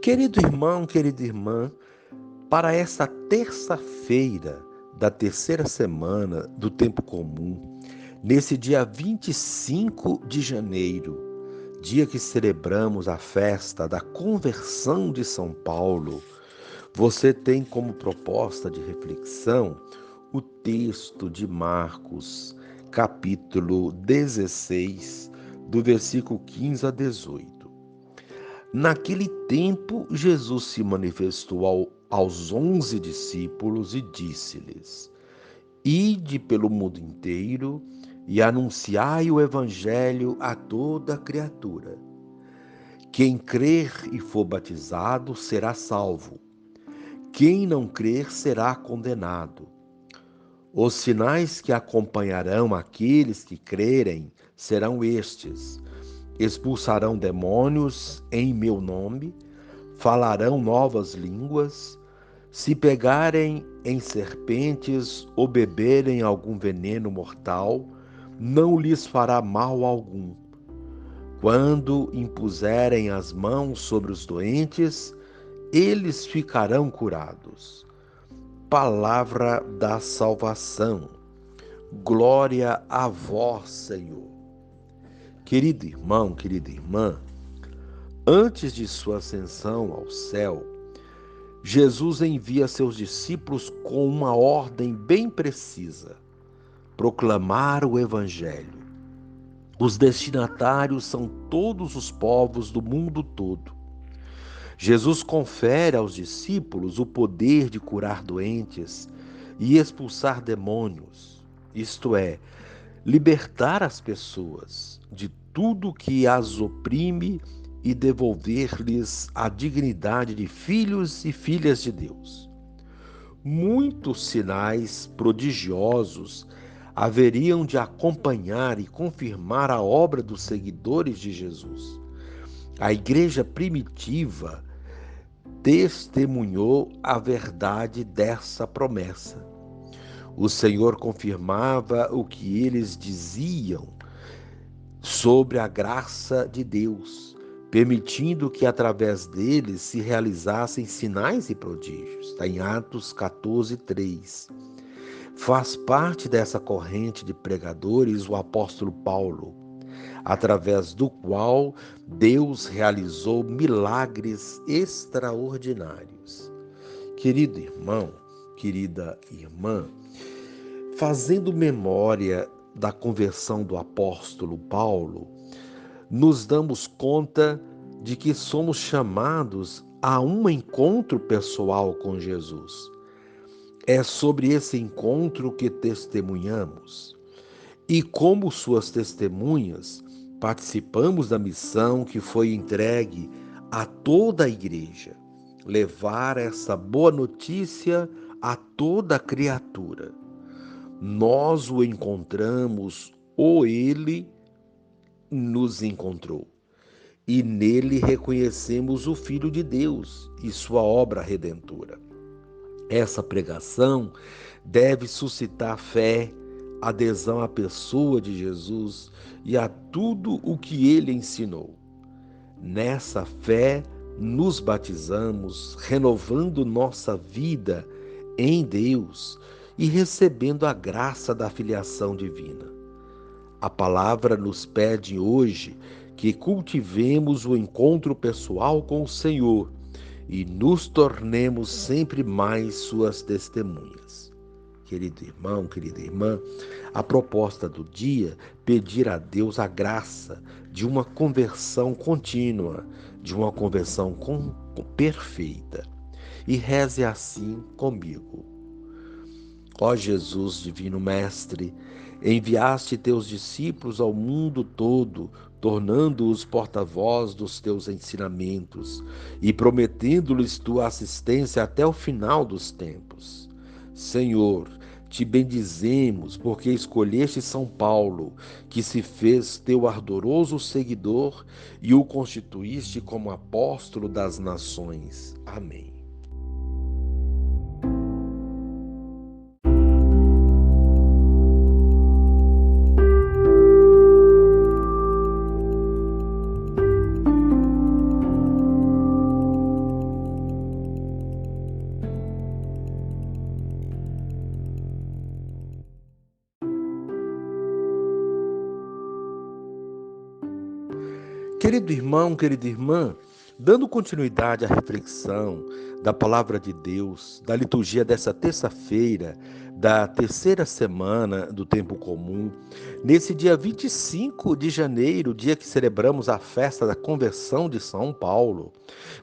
Querido irmão, querida irmã, para esta terça-feira da terceira semana do tempo comum, nesse dia 25 de janeiro, dia que celebramos a festa da conversão de São Paulo, você tem como proposta de reflexão o texto de Marcos, capítulo 16, do versículo 15 a 18. Naquele tempo, Jesus se manifestou aos 11 discípulos e disse-lhes: Ide pelo mundo inteiro e anunciai o evangelho a toda criatura. Quem crer e for batizado será salvo. Quem não crer será condenado. Os sinais que acompanharão aqueles que crerem serão estes: expulsarão demônios em meu nome, falarão novas línguas, se pegarem em serpentes ou beberem algum veneno mortal, não lhes fará mal algum. Quando impuserem as mãos sobre os doentes, eles ficarão curados. Palavra da salvação. Glória a vós, Senhor. Querido irmão, querida irmã, antes de sua ascensão ao céu, Jesus envia seus discípulos com uma ordem bem precisa: proclamar o Evangelho. Os destinatários são todos os povos do mundo todo. Jesus confere aos discípulos o poder de curar doentes e expulsar demônios, isto é, libertar as pessoas de tudo que as oprime e devolver-lhes a dignidade de filhos e filhas de Deus. Muitos sinais prodigiosos haveriam de acompanhar e confirmar a obra dos seguidores de Jesus. A igreja primitiva testemunhou a verdade dessa promessa. O Senhor confirmava o que eles diziam sobre a graça de Deus, permitindo que através deles se realizassem sinais e prodígios. Está em Atos 14:3. Faz parte dessa corrente de pregadores o apóstolo Paulo, através do qual Deus realizou milagres extraordinários. Querido irmão, querida irmã, fazendo memória da conversão do apóstolo Paulo, nos damos conta de que somos chamados a um encontro pessoal com Jesus. É sobre esse encontro que testemunhamos. E como suas testemunhas, participamos da missão que foi entregue a toda a igreja: levar essa boa notícia a toda criatura. Nós o encontramos ou ele nos encontrou. E nele reconhecemos o Filho de Deus e sua obra redentora. Essa pregação deve suscitar fé, adesão à pessoa de Jesus e a tudo o que ele ensinou. Nessa fé, nos batizamos, renovando nossa vida em Deus e recebendo a graça da filiação divina. A palavra nos pede hoje que cultivemos o encontro pessoal com o Senhor e nos tornemos sempre mais suas testemunhas. Querido irmão, querida irmã, a proposta do dia: pedir a Deus a graça de uma conversão contínua, de uma conversão perfeita. E reze assim comigo. Ó Jesus, divino Mestre, enviaste teus discípulos ao mundo todo, tornando-os porta-voz dos teus ensinamentos e prometendo-lhes tua assistência até o final dos tempos. Senhor, te bendizemos porque escolheste São Paulo, que se fez teu ardoroso seguidor e o constituíste como apóstolo das nações. Amém. Querido irmão, querida irmã, dando continuidade à reflexão da palavra de Deus, da liturgia dessa terça-feira, da terceira semana do tempo comum, nesse dia 25 de janeiro, dia que celebramos a festa da conversão de São Paulo,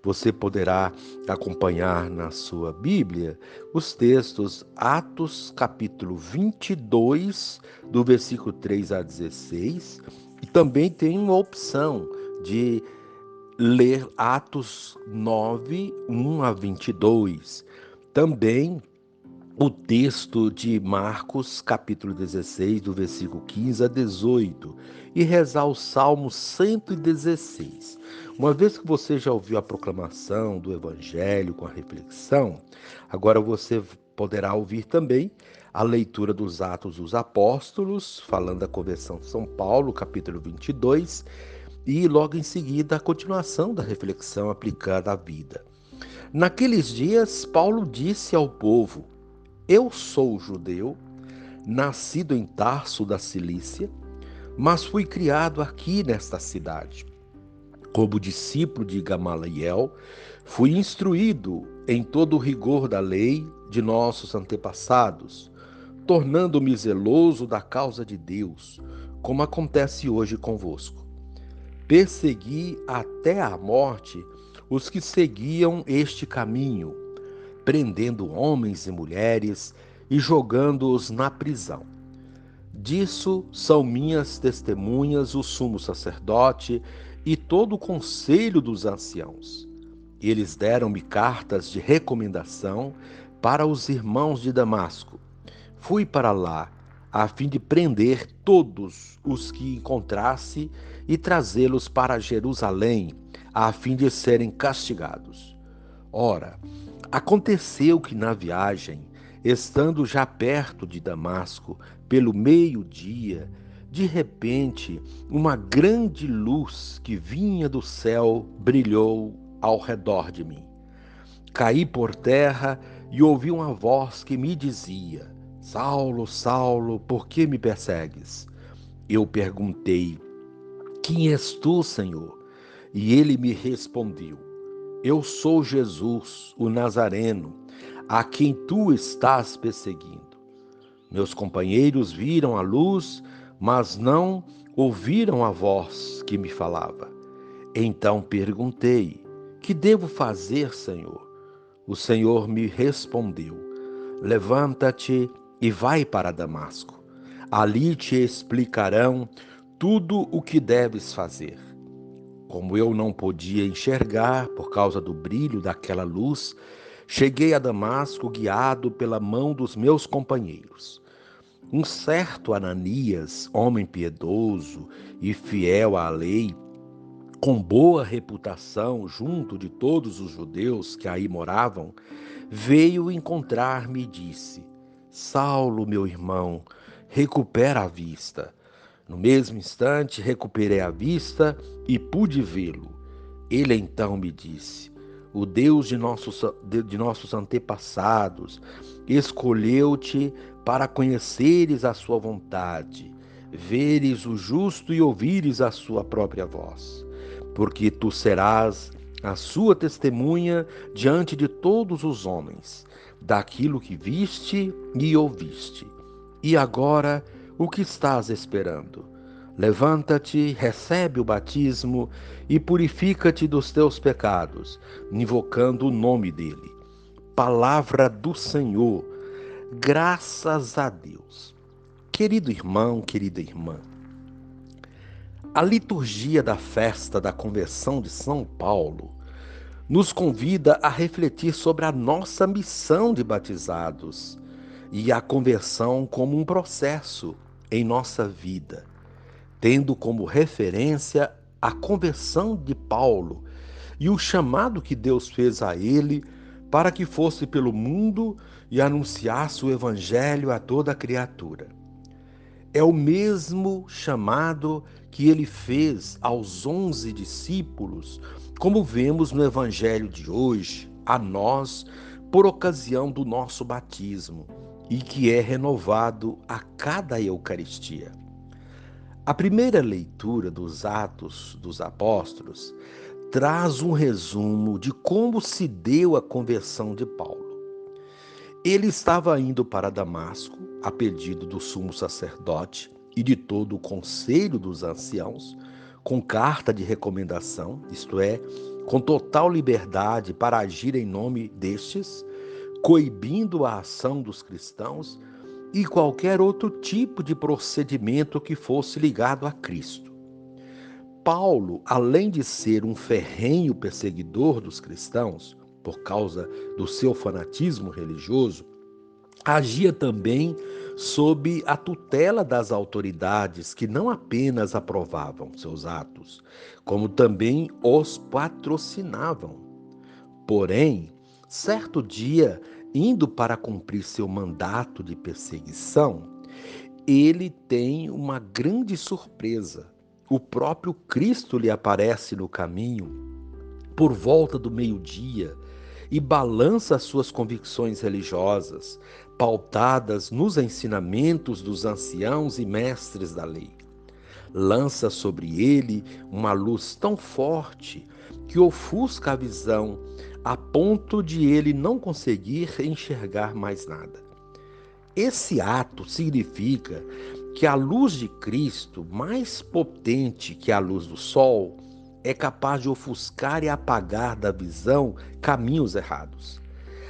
você poderá acompanhar na sua Bíblia os textos Atos capítulo 22, do versículo 3 a 16, e também tem uma opção de ler Atos 9, 1 a 22. Também o texto de Marcos, capítulo 16, do versículo 15 a 18, e rezar o Salmo 116. Uma vez que você já ouviu a proclamação do Evangelho com a reflexão, agora você poderá ouvir também a leitura dos Atos dos Apóstolos, falando da conversão de São Paulo, capítulo 22, e logo em seguida a continuação da reflexão aplicada à vida. Naqueles dias, Paulo disse ao povo: Eu sou judeu, nascido em Tarso da Cilícia, mas fui criado aqui nesta cidade. Como discípulo de Gamaliel, fui instruído em todo o rigor da lei de nossos antepassados, tornando-me zeloso da causa de Deus, como acontece hoje convosco. Persegui até a morte os que seguiam este caminho, prendendo homens e mulheres e jogando-os na prisão. Disso são minhas testemunhas o sumo sacerdote e todo o conselho dos anciãos. Eles deram-me cartas de recomendação para os irmãos de Damasco. Fui para lá, a fim de prender todos os que encontrasse e trazê-los para Jerusalém, a fim de serem castigados. Ora, aconteceu que na viagem, estando já perto de Damasco, pelo meio-dia, de repente, uma grande luz que vinha do céu brilhou ao redor de mim. Caí por terra e ouvi uma voz que me dizia: Saulo, Saulo, por que me persegues? Eu perguntei: Quem és tu, Senhor? E ele me respondeu: Eu sou Jesus, o Nazareno, a quem tu estás perseguindo. Meus companheiros viram a luz, mas não ouviram a voz que me falava. Então perguntei: Que devo fazer, Senhor? O Senhor me respondeu: Levanta-te e vai para Damasco. Ali te explicarão tudo o que deves fazer. Como eu não podia enxergar por causa do brilho daquela luz, cheguei a Damasco guiado pela mão dos meus companheiros. Um certo Ananias, homem piedoso e fiel à lei, com boa reputação junto de todos os judeus que aí moravam, veio encontrar-me e disse: Saulo, meu irmão, recupera a vista. No mesmo instante, recuperei a vista e pude vê-lo. Ele então me disse: O Deus de nossos antepassados escolheu-te para conheceres a sua vontade, veres o justo e ouvires a sua própria voz. Porque tu serás a sua testemunha diante de todos os homens, daquilo que viste e ouviste. E agora, o que estás esperando? Levanta-te, recebe o batismo e purifica-te dos teus pecados, invocando o nome dele. Palavra do Senhor, graças a Deus. Querido irmão, querida irmã, a liturgia da festa da conversão de São Paulo nos convida a refletir sobre a nossa missão de batizados e a conversão como um processo em nossa vida, tendo como referência a conversão de Paulo e o chamado que Deus fez a ele para que fosse pelo mundo e anunciasse o evangelho a toda criatura. É o mesmo chamado que ele fez aos 11 discípulos, como vemos no evangelho de hoje, a nós, por ocasião do nosso batismo, e que é renovado a cada Eucaristia. A primeira leitura dos Atos dos Apóstolos traz um resumo de como se deu a conversão de Paulo. Ele estava indo para Damasco, a pedido do sumo sacerdote e de todo o conselho dos anciãos, com carta de recomendação, isto é, com total liberdade para agir em nome destes, coibindo a ação dos cristãos e qualquer outro tipo de procedimento que fosse ligado a Cristo. Paulo, além de ser um ferrenho perseguidor dos cristãos, por causa do seu fanatismo religioso, agia também sob a tutela das autoridades que não apenas aprovavam seus atos, como também os patrocinavam. Porém, certo dia, indo para cumprir seu mandato de perseguição, ele tem uma grande surpresa. O próprio Cristo lhe aparece no caminho, por volta do meio-dia, e balança suas convicções religiosas, pautadas nos ensinamentos dos anciãos e mestres da lei. Lança sobre ele uma luz tão forte que ofusca a visão, a ponto de ele não conseguir enxergar mais nada. Esse ato significa que a luz de Cristo, mais potente que a luz do sol, é capaz de ofuscar e apagar da visão caminhos errados.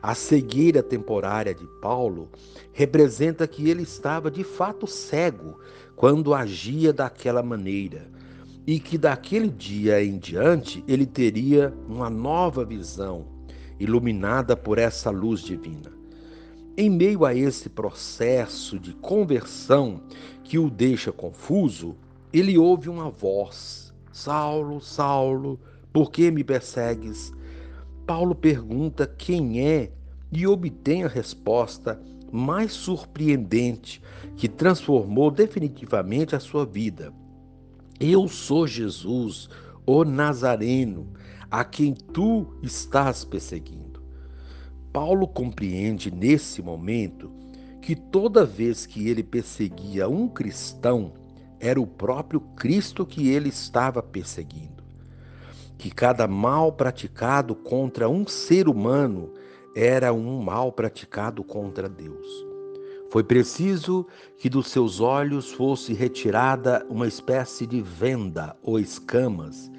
A cegueira temporária de Paulo representa que ele estava de fato cego quando agia daquela maneira e que daquele dia em diante ele teria uma nova visão, iluminada por essa luz divina. Em meio a esse processo de conversão que o deixa confuso, ele ouve uma voz: Saulo, Saulo, por que me persegues? Paulo pergunta quem é e obtém a resposta mais surpreendente que transformou definitivamente a sua vida. Eu sou Jesus, o Nazareno, a quem tu estás perseguindo. Paulo compreende nesse momento que toda vez que ele perseguia um cristão, era o próprio Cristo que ele estava perseguindo. Que cada mal praticado contra um ser humano era um mal praticado contra Deus. Foi preciso que dos seus olhos fosse retirada uma espécie de venda ou escamas,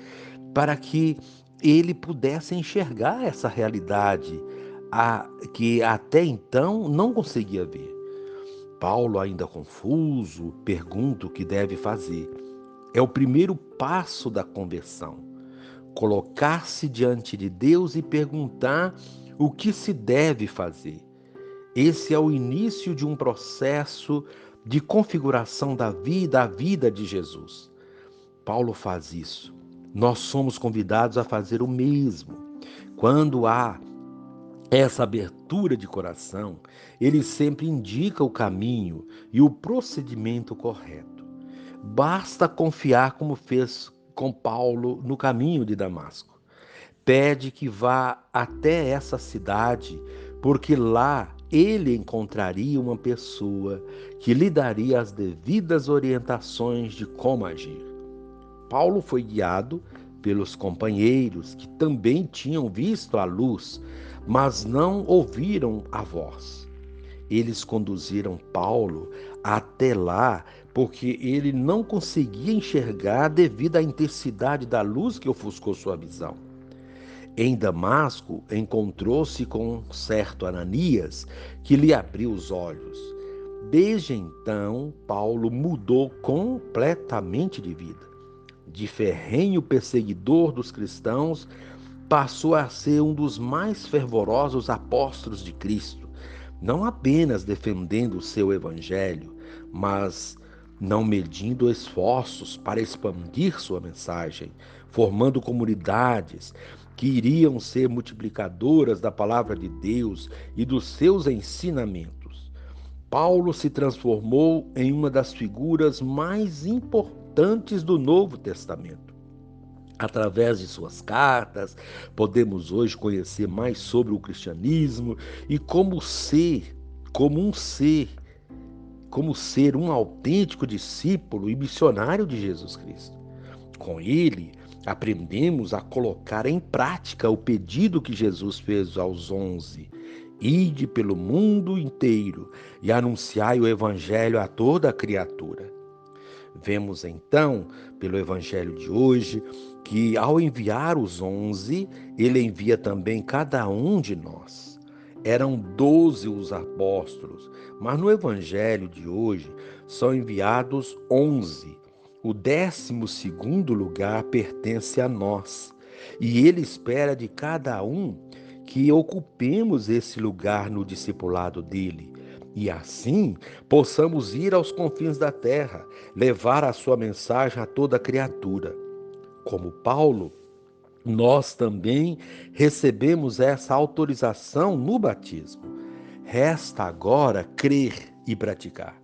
para que ele pudesse enxergar essa realidade que até então não conseguia ver. Paulo, ainda confuso, pergunta o que deve fazer. É o primeiro passo da conversão. Colocar-se diante de Deus e perguntar o que se deve fazer. Esse é o início de um processo de configuração da vida de Jesus. Paulo faz isso. Nós somos convidados a fazer o mesmo. Quando há essa abertura de coração, ele sempre indica o caminho e o procedimento correto. Basta confiar como fez com Paulo no caminho de Damasco. Pede que vá até essa cidade, porque lá ele encontraria uma pessoa que lhe daria as devidas orientações de como agir. Paulo foi guiado pelos companheiros que também tinham visto a luz, mas não ouviram a voz. Eles conduziram Paulo até lá porque ele não conseguia enxergar devido à intensidade da luz que ofuscou sua visão. Em Damasco, encontrou-se com um certo Ananias, que lhe abriu os olhos. Desde então, Paulo mudou completamente de vida. De ferrenho perseguidor dos cristãos, passou a ser um dos mais fervorosos apóstolos de Cristo, não apenas defendendo o seu evangelho, mas não medindo esforços para expandir sua mensagem, formando comunidades que iriam ser multiplicadoras da palavra de Deus e dos seus ensinamentos. Paulo se transformou em uma das figuras mais importantes do Novo Testamento. Através de suas cartas, podemos hoje conhecer mais sobre o cristianismo e como um ser como ser um autêntico discípulo e missionário de Jesus Cristo. Com ele, aprendemos a colocar em prática o pedido que Jesus fez aos 11: ide pelo mundo inteiro e anunciai o evangelho a toda a criatura. Vemos então, pelo evangelho de hoje, que ao enviar os 11, ele envia também cada um de nós. Eram 12 os apóstolos, mas no evangelho de hoje são enviados 11. O 12º lugar pertence a nós, e ele espera de cada um que ocupemos esse lugar no discipulado dele, e assim possamos ir aos confins da terra, levar a sua mensagem a toda criatura. Como Paulo, nós também recebemos essa autorização no batismo. Resta agora crer e praticar.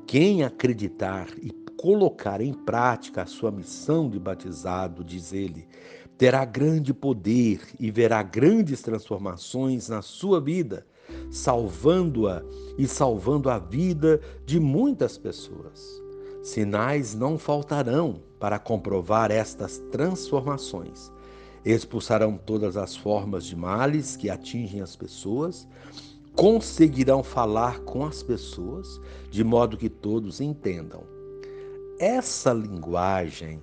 Quem acreditar e colocar em prática a sua missão de batizado, diz ele, terá grande poder e verá grandes transformações na sua vida, salvando-a e salvando a vida de muitas pessoas. Sinais não faltarão para comprovar estas transformações. Expulsarão todas as formas de males que atingem as pessoas, conseguirão falar com as pessoas de modo que todos entendam. Essa linguagem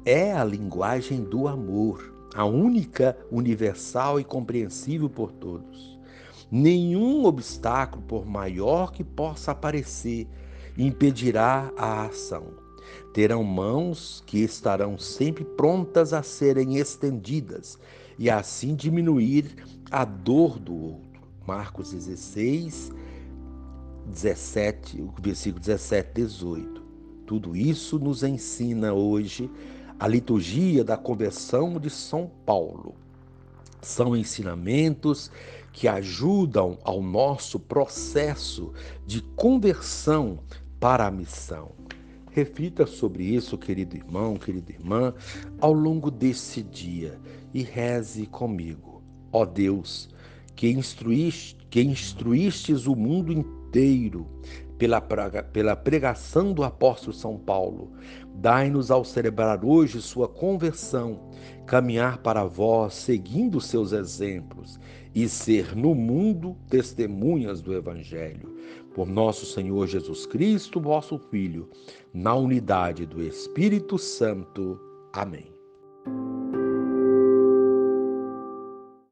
é a linguagem do amor, a única, universal e compreensível por todos. Nenhum obstáculo, por maior que possa aparecer, impedirá a ação. Terão mãos que estarão sempre prontas a serem estendidas e assim diminuir a dor do outro. Marcos 16, 17, o versículo 17, 18. Tudo isso nos ensina hoje a liturgia da conversão de São Paulo. São ensinamentos que ajudam ao nosso processo de conversão para a missão. Reflita sobre isso, querido irmão, querida irmã, ao longo desse dia e reze comigo. Ó Deus, que instruístes o mundo inteiro pela pregação do apóstolo São Paulo, dai-nos ao celebrar hoje sua conversão, caminhar para vós seguindo seus exemplos e ser no mundo testemunhas do Evangelho. Por nosso Senhor Jesus Cristo, vosso Filho, na unidade do Espírito Santo. Amém.